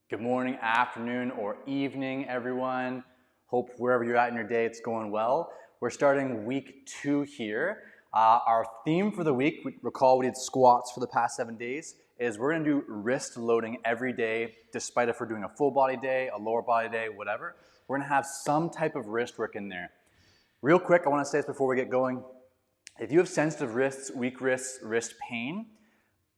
Good morning, afternoon, or evening, everyone. Hope wherever you're at in your day, it's going well. We're starting week 2 here. Our theme for the week, recall we did squats for the past 7 days, is we're gonna do wrist loading every day, despite if we're doing a full body day, a lower body day, whatever. We're gonna have some type of wrist work in there. Real quick, I wanna say this before we get going. If you have sensitive wrists, weak wrists, wrist pain,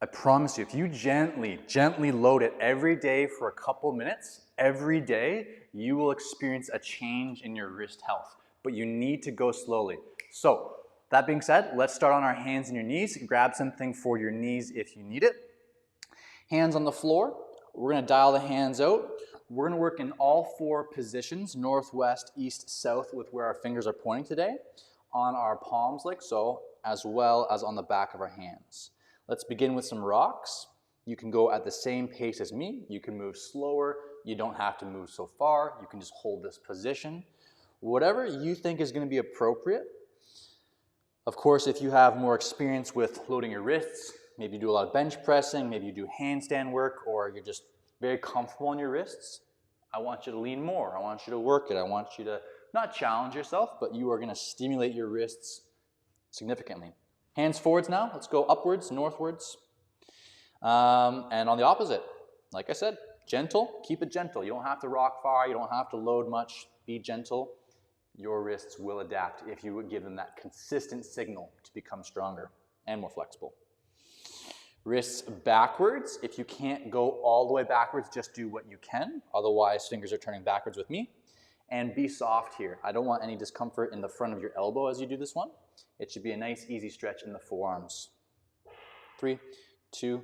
I promise you, if you gently load it every day for a couple minutes, every day, you will experience a change in your wrist health. But you need to go slowly. So, that being said, let's start on our hands and your knees. Grab something for your knees if you need it. Hands on the floor. We're gonna dial the hands out. We're gonna work in all 4 positions, northwest, east, south, with where our fingers are pointing today, on our palms like so, as well as on the back of our hands. Let's begin with some rocks. You can go at the same pace as me. You can move slower. You don't have to move so far. You can just hold this position. Whatever you think is going to be appropriate. Of course, if you have more experience with loading your wrists, maybe you do a lot of bench pressing, maybe you do handstand work, or you're just very comfortable in your wrists, I want you to lean more. I want you to work it. I want you to not challenge yourself, but you are going to stimulate your wrists significantly. Hands forwards now. Let's go upwards, northwards. And on the opposite, like I said, gentle. Keep it gentle. You don't have to rock far. You don't have to load much. Be gentle. Your wrists will adapt if you would give them that consistent signal to become stronger and more flexible. Wrists backwards. If you can't go all the way backwards, just do what you can. Otherwise, fingers are turning backwards with me. And be soft here. I don't want any discomfort in the front of your elbow as you do this one. It should be a nice, easy stretch in the forearms. 3, 2,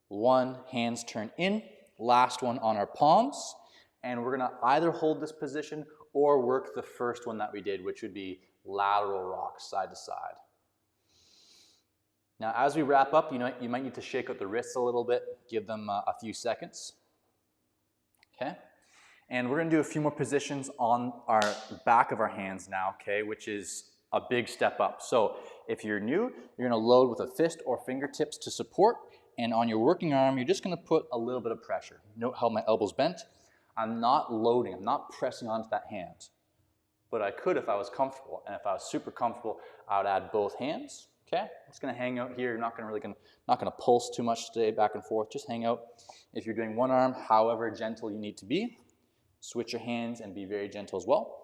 1. Hands turn in. Last one on our palms. And we're gonna either hold this position or work the first one that we did, which would be lateral rocks, side to side. Now, as we wrap up, you might need to shake out the wrists a little bit. Give them a few seconds. Okay? And we're gonna do a few more positions on our back of our hands now, okay, which is a big step up. So if you're new, you're gonna load with a fist or fingertips to support, and on your working arm, you're just gonna put a little bit of pressure. Note how my elbow's bent. I'm not loading, I'm not pressing onto that hand. But I could if I was comfortable, and if I was super comfortable, I would add both hands, okay? I'm just gonna hang out here. You're not gonna pulse too much today, back and forth, just hang out. If you're doing one arm, however gentle you need to be, switch your hands and be very gentle as well.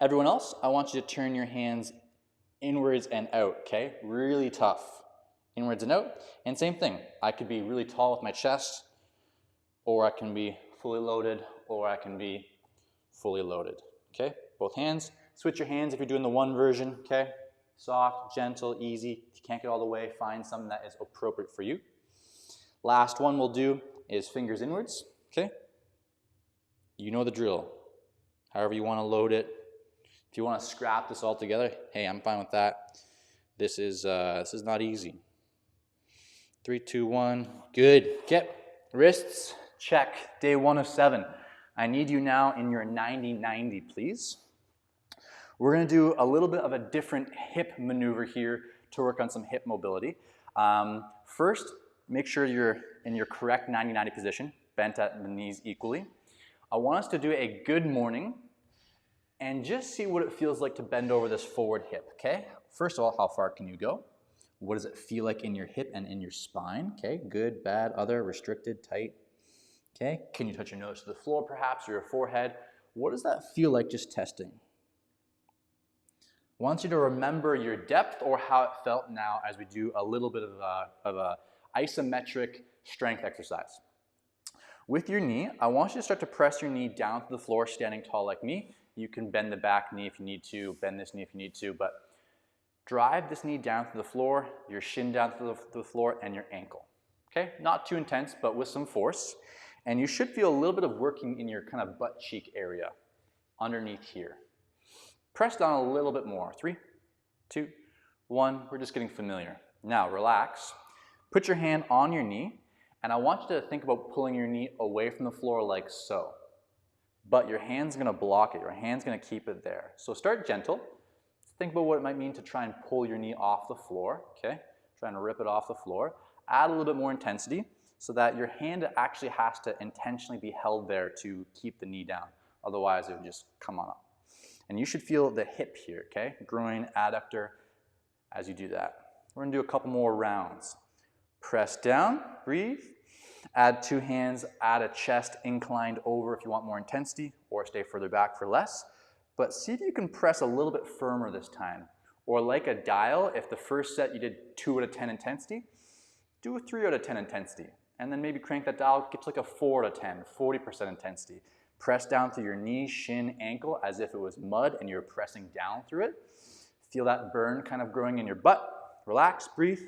Everyone else, I want you to turn your hands inwards and out, okay? Really tough. Inwards and out. And same thing, I could be really tall with my chest, or I can be fully loaded, or I can be fully loaded, okay? Both hands. Switch your hands if you're doing the one version, okay? Soft, gentle, easy. If you can't get all the way, find something that is appropriate for you. Last one we'll do is fingers inwards, okay? You know the drill. However you want to load it. If you want to scrap this all together, hey, I'm fine with that. This is not easy. 3, 2, 1. Good. Okay. Wrists, check. Day 1 of 7. I need you now in your 90-90, please. We're going to do a little bit of a different hip maneuver here to work on some hip mobility. First, make sure you're in your correct 90-90 position, bent at the knees equally. I want us to do a good morning and just see what it feels like to bend over this forward hip, okay? First of all, how far can you go? What does it feel like in your hip and in your spine? Okay, good, bad, other, restricted, tight. Okay, can you touch your nose to the floor perhaps, or your forehead? What does that feel like, just testing? I want you to remember your depth or how it felt now as we do a little bit of a isometric strength exercise. With your knee, I want you to start to press your knee down to the floor, standing tall like me. You can bend the back knee if you need to, bend this knee if you need to, but drive this knee down to the floor, your shin down to the floor, and your ankle. Okay, not too intense, but with some force. And you should feel a little bit of working in your kind of butt cheek area, underneath here. Press down a little bit more. 3, 2, 1, we're just getting familiar. Now, relax. Put your hand on your knee, and I want you to think about pulling your knee away from the floor like so. But your hand's gonna block it, your hand's gonna keep it there. So start gentle. Think about what it might mean to try and pull your knee off the floor, okay? Try and rip it off the floor. Add a little bit more intensity. so that your hand actually has to intentionally be held there to keep the knee down. Otherwise, it would just come on up. And you should feel the hip here, okay? Groin, adductor, as you do that. We're gonna do a couple more rounds. Press down, breathe. Add 2 hands, add a chest inclined over if you want more intensity, or stay further back for less. But see if you can press a little bit firmer this time. Or like a dial, if the first set you did 2 out of 10 intensity, do a 3 out of 10 intensity. And then maybe crank that dial, get to like a 4 out of 10, 40% intensity. Press down through your knee, shin, ankle as if it was mud and you're pressing down through it. Feel that burn kind of growing in your butt. Relax, breathe.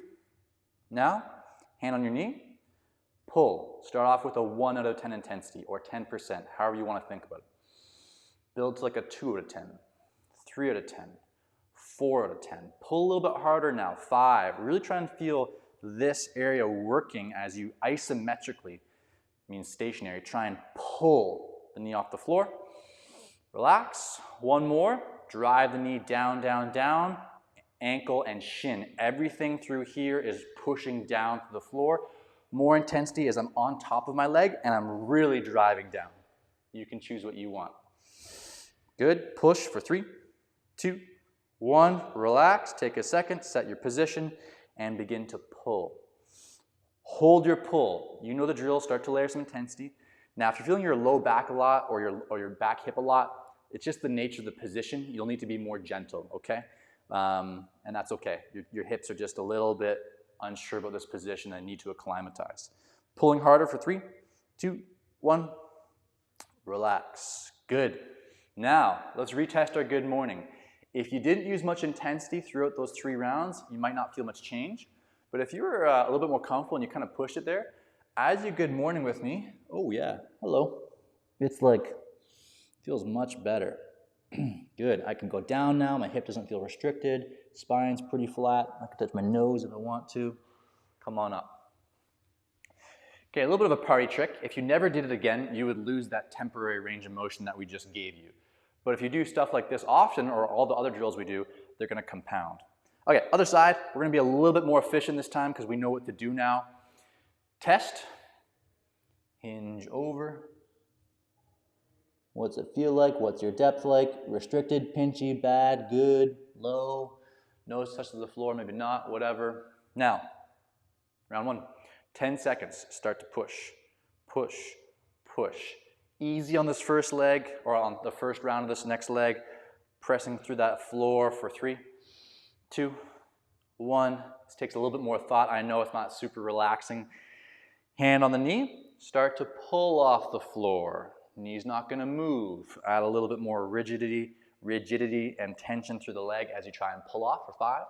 Now, hand on your knee. Pull. Start off with a 1 out of 10 intensity, or 10%, however you want to think about it. Build to like a 2 out of 10, 3 out of 10, 4 out of 10. Pull a little bit harder now, 5. Really try and feel this area working as you isometrically, means stationary, try and pull the knee off the floor. Relax. 1 more. Drive the knee down, down, down. Ankle and shin. Everything through here is pushing down to the floor. More intensity as I'm on top of my leg and I'm really driving down. You can choose what you want. Good. Push for 3, 2, 1. Relax. Take a second. Set your position and begin to pull. Hold your pull. You know the drill. Start to layer some intensity. Now, if you're feeling your low back a lot or your back hip a lot, it's just the nature of the position. You'll need to be more gentle, okay? And that's okay. Your hips are just a little bit unsure about this position and need to acclimatize. Pulling harder for 3, 2, 1. Relax. Good. Now, let's retest our good morning. If you didn't use much intensity throughout those 3 rounds, you might not feel much change. But if you were a little bit more comfortable and you kind of pushed it there, as you good morning with me, oh yeah, hello. It's like, feels much better. Good. I can go down now. My hip doesn't feel restricted. Spine's pretty flat. I can touch my nose if I want to. Come on up. Okay, a little bit of a party trick. If you never did it again, you would lose that temporary range of motion that we just gave you. But if you do stuff like this often, or all the other drills we do, they're going to compound. Okay, other side. We're going to be a little bit more efficient this time because we know what to do now. Test. Hinge over. What's it feel like? What's your depth like? Restricted, pinchy, bad, good, low. Nose touches the floor, maybe not, whatever. Now, round 1. 10 seconds. Start to push, push, push. Easy on this first leg, or on the first round of this next leg. Pressing through that floor for 3, 2, 1. This takes a little bit more thought. I know it's not super relaxing. Hand on the knee. Start to pull off the floor. Knee's not going to move. Add a little bit more rigidity and tension through the leg as you try and pull off for 5,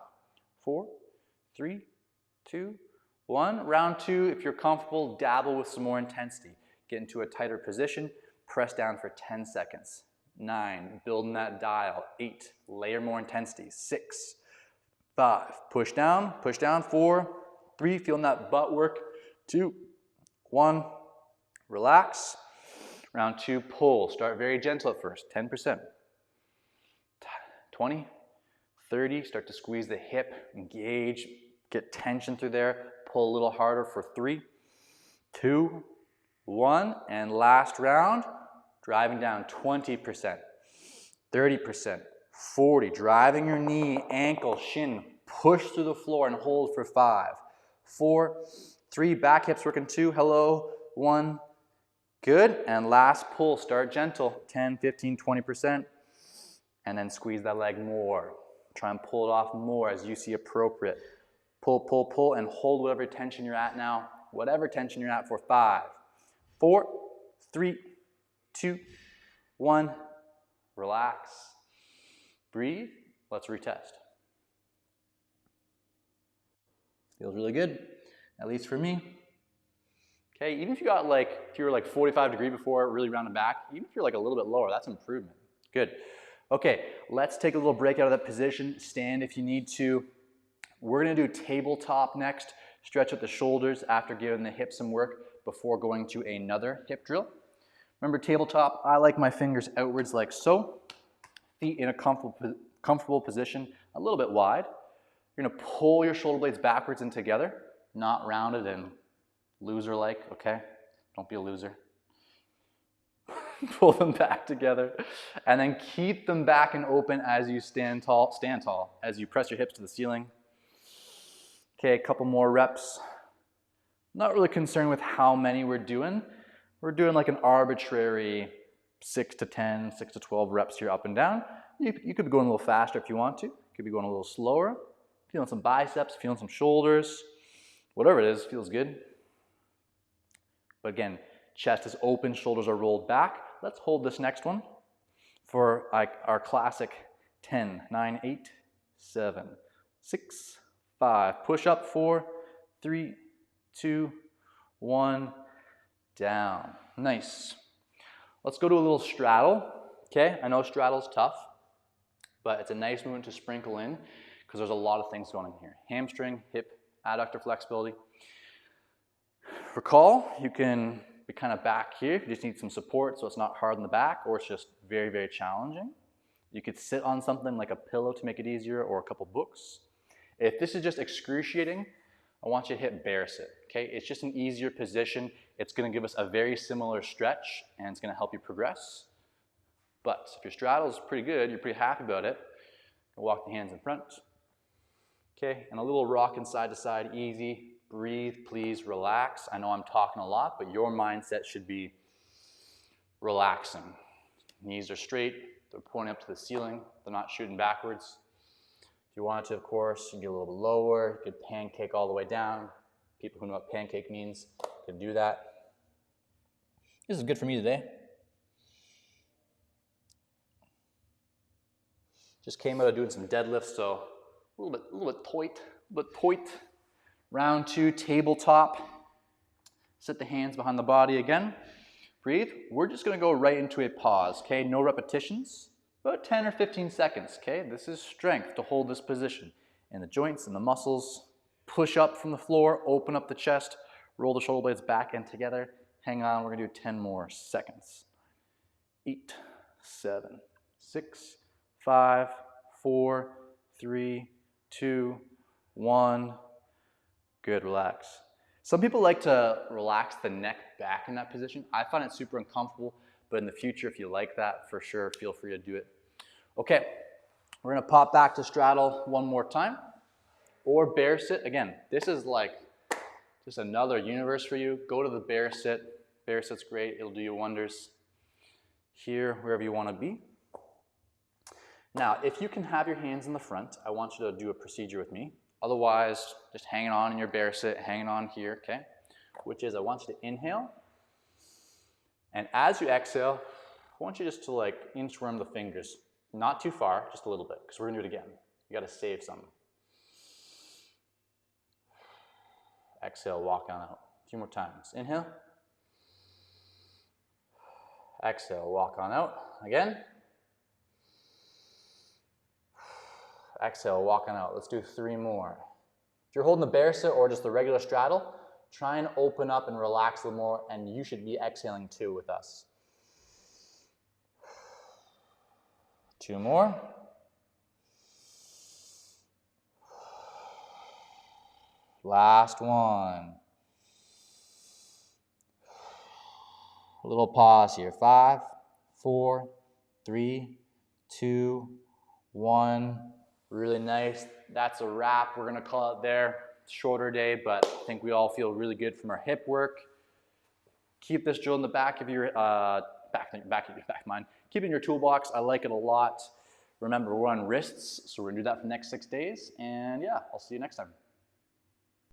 4, 3, 2, 1. Round 2, if you're comfortable, dabble with some more intensity. Get into a tighter position. Press down for 10 seconds. 9, building that dial. 8, layer more intensity. 6, 5, push down. 4, 3, feeling that butt work. 2, 1, relax. Round 2, pull. Start very gentle at first, 10%. 20, 30, start to squeeze the hip, engage, get tension through there. Pull a little harder for 3, 2, 1. And last round, driving down 20%, 30%, 40. Driving your knee, ankle, shin, push through the floor and hold for 5, 4, 3. Back hips working 2, hello, 1. Good, and last pull, start gentle, 10, 15, 20%, and then squeeze that leg more. Try and pull it off more as you see appropriate. Pull, pull, pull, and hold whatever tension you're at now, whatever tension you're at for 5, 4, 3, 2, 1. Relax, breathe, let's retest. Feels really good, at least for me. Okay, even if you got if you were 45 degree before, really rounded back, even if you're a little bit lower, that's improvement. Good. Okay, let's take a little break out of that position. Stand if you need to. We're gonna do tabletop next. Stretch out the shoulders after giving the hips some work before going to another hip drill. Remember tabletop, I like my fingers outwards like so. Feet in a comfortable position, a little bit wide. You're gonna pull your shoulder blades backwards and together, not rounded and Loser-like, okay? Don't be a loser. Pull them back together. And then keep them back and open as you stand tall, as you press your hips to the ceiling. Okay, a couple more reps. Not really concerned with how many we're doing. We're doing like an arbitrary 6 to 10, 6 to 12 reps here up and down. You could be going a little faster if you want to. You could be going a little slower. Feeling some biceps, feeling some shoulders. Whatever it is, feels good. But again, chest is open, shoulders are rolled back. Let's hold this next one for our classic 10, 9, 8, 7, 6, 5. Push up, 4, 3, 2, 1, down. Nice. Let's go to a little straddle. Okay, I know straddle's tough, but it's a nice movement to sprinkle in because there's a lot of things going on here. Hamstring, hip, adductor flexibility. Recall, you can be kind of back here if you just need some support so it's not hard in the back or it's just very, very challenging. You could sit on something like a pillow to make it easier or a couple books. If this is just excruciating, I want you to hit bear sit, okay? It's just an easier position. It's gonna give us a very similar stretch and it's gonna help you progress. But if your straddle is pretty good, you're pretty happy about it, walk the hands in front. Okay, and a little rocking side to side, easy. Breathe, please, relax. I know I'm talking a lot, but your mindset should be relaxing. Knees are straight, they're pointing up to the ceiling, they're not shooting backwards. If you wanted to, of course, you can get a little bit lower, you could pancake all the way down. People who know what pancake means can do that. This is good for me today. Just came out of doing some deadlifts, so a little bit tight. Round 2, tabletop. Set the hands behind the body again. Breathe. We're just gonna go right into a pause, okay? No repetitions, about 10 or 15 seconds, okay? This is strength to hold this position. And the joints and the muscles. Push up from the floor, open up the chest, roll the shoulder blades back and together. Hang on, we're gonna do 10 more seconds. 8, 7, 6, 5, 4, 3, 2, 1. Good, relax. Some people like to relax the neck back in that position. I find it super uncomfortable, but in the future, if you like that, for sure, feel free to do it. Okay, we're gonna pop back to straddle one more time, or bear sit. Again, this is like just another universe for you. Go to the bear sit. Bear sit's great, it'll do you wonders. Here, wherever you wanna be. Now, if you can have your hands in the front, I want you to do a procedure with me. Otherwise, just hanging on in your bear sit, hanging on here, okay? Which is, I want you to inhale. And as you exhale, I want you just to like inchworm the fingers. Not too far, just a little bit, because we're gonna do it again. You gotta save some. Exhale, walk on out. A few more times. Inhale. Exhale, walk on out. Again. Exhale, walk on out. Let's do 3 more. If you're holding the bear sit or just the regular straddle, try and open up and relax a little more, and you should be exhaling too with us. 2 more. Last one. A little pause here. 5, 4, 3, 2, 1. Really nice. That's a wrap. We're gonna call it there. Shorter day, but I think we all feel really good from our hip work. Keep this drill in the back of your back of mind. Keep it in your toolbox. I like it a lot. Remember, we're on wrists, so we're gonna do that for the next 6 days. And yeah, I'll see you next time.